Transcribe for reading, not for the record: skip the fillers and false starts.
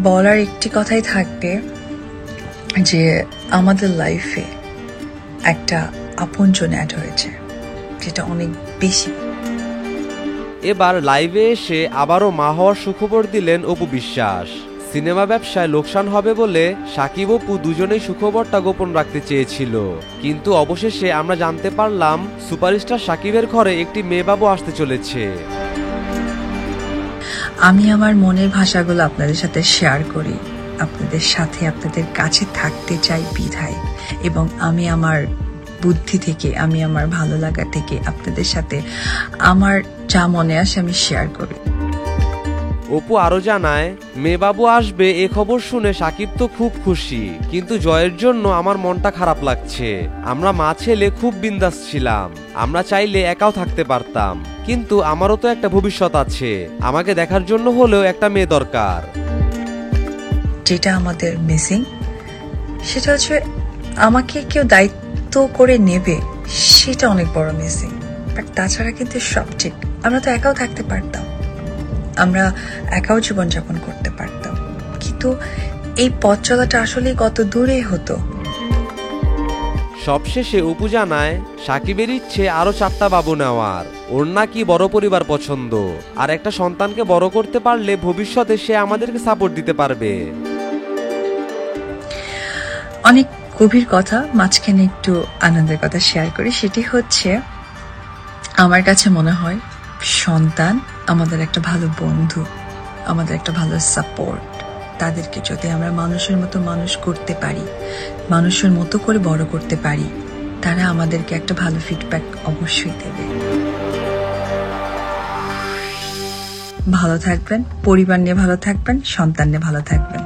বলার একটি কথাই থাকবে যে আমাদের লাইফে একটা আপনজন অ্যাড হয়েছে, যেটা অনেক বেশি। এবার লাইভে এসে আবারও মা হওয়ার সুখবর দিলেন অপু বিশ্বাস। সিনেমা ব্যবসায় লোকসান হবে বলে সাকিব অপু দুজনেই সুখবরটা গোপন রাখতে চেয়েছিল, কিন্তু অবশেষে আমরা জানতে পারলাম সুপারস্টার সাকিবের ঘরে একটি মেয়ে বাবু আসতে চলেছে। আমি আমার মনের ভাষাগুলো আপনাদের সাথে শেয়ার করি, আপনাদের সাথে আপনাদের কাছে থাকতে চাই বিধায়, এবং আমি আমার বুদ্ধি থেকে, আমি আমার ভালো লাগা থেকে আপনাদের সাথে আমার যা মনে আসে আমি শেয়ার করি। অপু আরো জানায়, মেয়েবাবু আসবে এ খবর শুনে সাকিব তো খুব খুশি, কিন্তু জয়ের জন্য আমার মনটা খারাপ লাগছে। আমরা মা ছেলে খুব বিন্দাস ছিলাম, আমরা চাইলে একাও থাকতে পারতাম, কিন্তু আমারও তো একটা ভবিষ্যৎ আছে, আমাকে দেখার জন্য হলেও একটা মেয়ে দরকার। যেটা আমাদের মিসিং সেটা হচ্ছে আমাকে কেউ দায়িত্ব করে নেবে, সেটা অনেক বড় মিসিং। বাট তাছাড়া কিন্তু সব ঠিক, আমরা তো একাও থাকতে পারতাম, আমরা একাও জীবনযাপন করতে পারতাম, কিন্তু এই পথ চলাটা আসলে কত দূরে হতো। সবশেষে অপু জানায় সাকিবের ইচ্ছে আরো 4টা বাবু নেওয়ার, ওর নাকি বড় পরিবার পছন্দ, আর একটা সন্তানকে বড় করতে পারলে ভবিষ্যতে সে আমাদেরকে সাপোর্ট দিতে পারবে। অনেক গভীর কথা, মাঝখানে একটু আনন্দের কথা শেয়ার করি। সেটি হচ্ছে আমার কাছে মনে হয় সন্তান আমাদের একটা ভালো বন্ধু, আমাদের একটা ভালো সাপোর্ট। তাদেরকে যদি আমরা মানুষের মতো মানুষ করতে পারি, মানুষের মতো করে বড় করতে পারি, তারা আমাদেরকে একটা ভালো ফিডব্যাক অবশ্যই দেবে। ভালো থাকবেন, পরিবার নিয়ে ভালো থাকবেন, সন্তান নিয়ে ভালো থাকবেন।